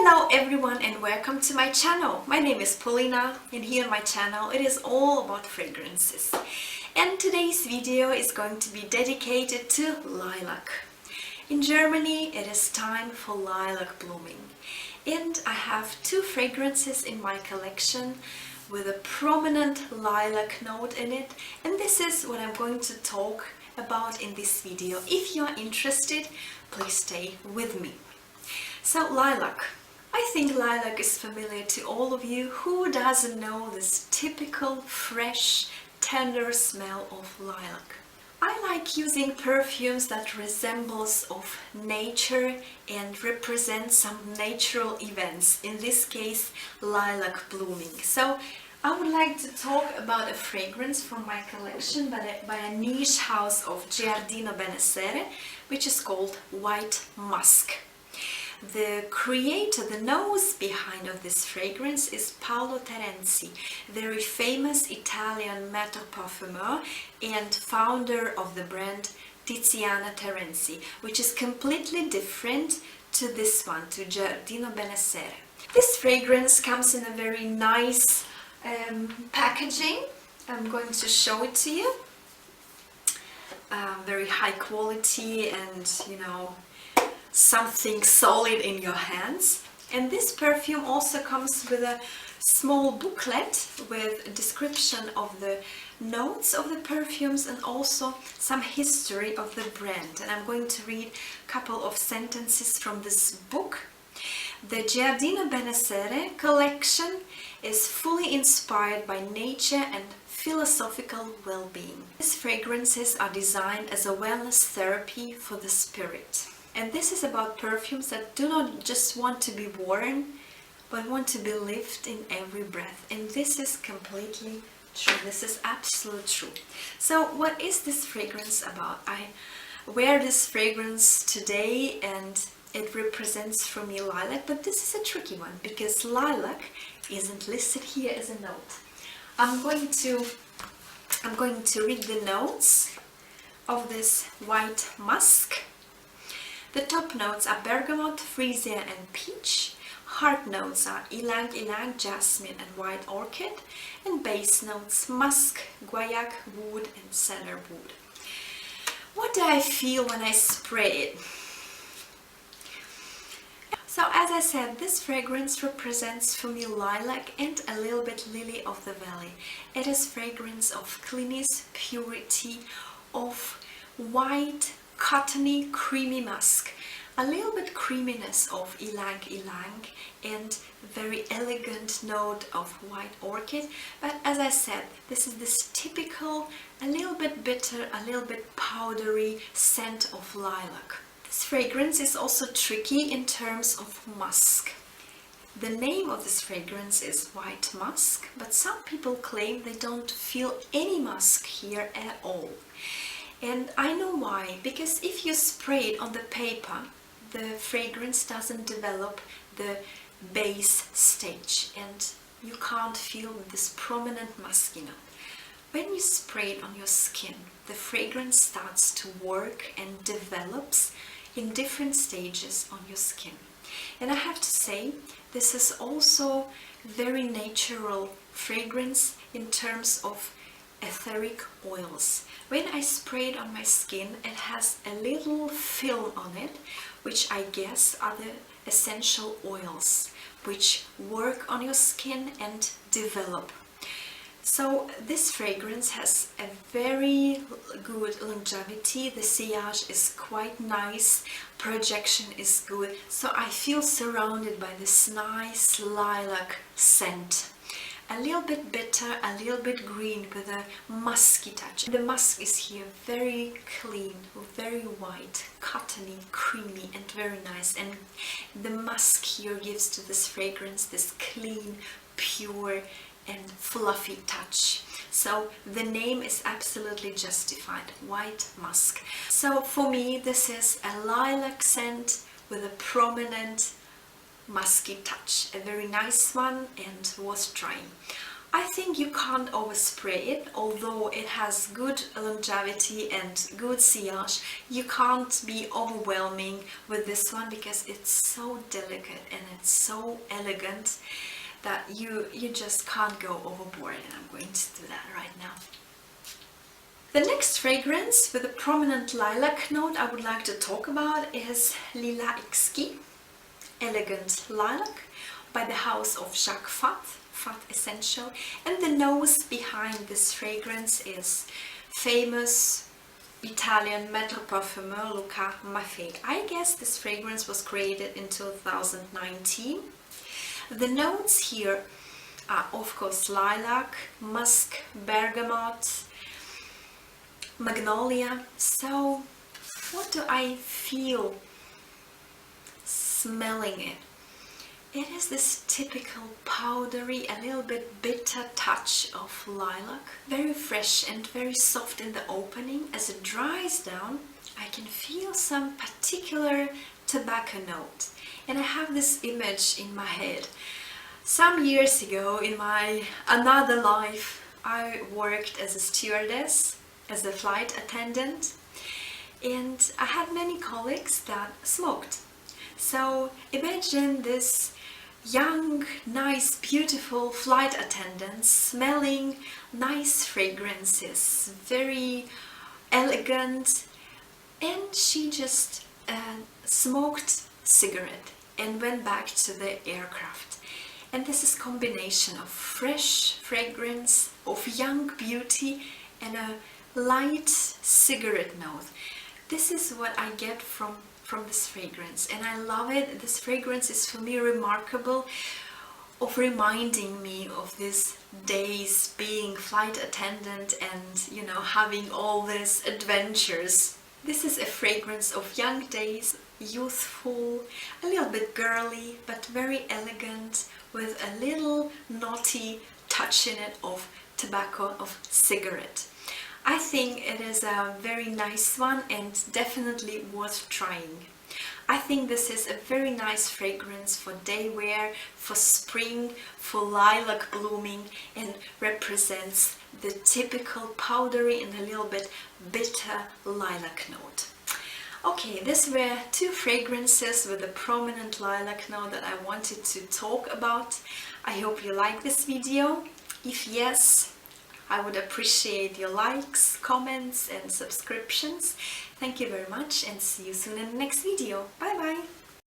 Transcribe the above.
Hello everyone and welcome to my channel. My name is Polina and here on my channel it is all about fragrances. And today's video is going to be dedicated to lilac. In Germany it is time for lilac blooming. And I have two fragrances in my collection with a prominent lilac note in it. And this is what I'm going to talk about in this video. If you are interested, please stay with me. So lilac. I think lilac is familiar to all of you. Who doesn't know this typical fresh, tender smell of lilac? I like using perfumes that resembles of nature and represent some natural events, in this case lilac blooming. So I would like to talk about a fragrance from my collection by a niche house of Giardino Benessere, which is called White Musk. The creator, the nose behind of this fragrance is Paolo Terenzi, very famous Italian maître parfumeur and founder of the brand Tiziana Terenzi, which is completely different to this one, to Giardino Benessere. This fragrance comes in a very nice packaging. I'm going to show it to you. Very high quality and, you know, something solid in your hands. And this perfume also comes with a small booklet with a description of the notes of the perfumes and also some history of the brand. And I'm going to read a couple of sentences from this book. The Giardino Benessere collection is fully inspired by nature and philosophical well-being. These fragrances are designed as a wellness therapy for the spirit. And this is about perfumes that do not just want to be worn, but want to be lived in every breath. And this is completely true. This is absolutely true. So what is this fragrance about? I wear this fragrance today and it represents for me lilac, but this is a tricky one because lilac isn't listed here as a note. I'm going to read the notes of this white musk. The top notes are bergamot, freesia and peach. Heart notes are ylang-ylang, jasmine and white orchid. And base notes musk, guaiac, wood and cedar wood. What do I feel when I spray it? So as I said, this fragrance represents for me lilac and a little bit lily of the valley. It is fragrance of cleanness, purity, of white, cottony, creamy musk, a little bit creaminess of ylang-ylang and very elegant note of white orchid. But as I said, this is this typical, a little bit bitter, a little bit powdery scent of lilac. This fragrance is also tricky in terms of musk. The name of this fragrance is white musk, but some people claim they don't feel any musk here at all. And I know why, because if you spray it on the paper, the fragrance doesn't develop the base stage and you can't feel this prominent musky note. When you spray it on your skin, the fragrance starts to work and develops in different stages on your skin. And I have to say, this is also very natural fragrance in terms of etheric oils. When I spray it on my skin, it has a little film on it, which I guess are the essential oils which work on your skin and develop. So this fragrance has a very good longevity. The sillage is quite nice, projection is good, so I feel surrounded by this nice lilac scent. A little bit bitter, a little bit green with a musky touch. The musk is here very clean, very white, cottony, creamy and very nice. And the musk here gives to this fragrance this clean, pure and fluffy touch. So the name is absolutely justified, white musk. So for me this is a lilac scent with a prominent musky touch, a very nice one and worth trying. I think you can't overspray it, although it has good longevity and good sillage. You can't be overwhelming with this one because it's so delicate and it's so elegant that you just can't go overboard, and I'm going to do that right now. The next fragrance with a prominent lilac note I would like to talk about is Lilas Exquis, Elegant Lilac, by the house of Jacques Fath. Fath Essential, and the nose behind this fragrance is famous Italian metal perfumer Luca Maffei. I guess this fragrance was created in 2019. The notes here are of course lilac, musk, bergamot, magnolia. So what do I feel smelling it? It is this typical powdery, a little bit bitter touch of lilac. Very fresh and very soft in the opening. As it dries down, I can feel some particular tobacco note. And I have this image in my head. Some years ago, in my another life, I worked as a stewardess, as a flight attendant. And I had many colleagues that smoked. So imagine this young, nice, beautiful flight attendants smelling nice fragrances, very elegant, and she just smoked cigarette and went back to the aircraft. And this is combination of fresh fragrance, of young beauty, and a light cigarette note. This is what I get from this fragrance, and I love it. This fragrance is for me remarkable, of reminding me of these days being flight attendant and, you know, having all these adventures. This is a fragrance of young days, youthful, a little bit girly, but very elegant, with a little naughty touch in it of tobacco, of cigarette. I think it is a very nice one and definitely worth trying. I think this is a very nice fragrance for day wear, for spring, for lilac blooming, and represents the typical powdery and a little bit bitter lilac note. Okay, these were two fragrances with a prominent lilac note that I wanted to talk about. I hope you like this video. If yes, I would appreciate your likes, comments and subscriptions. Thank you very much and see you soon in the next video. Bye bye!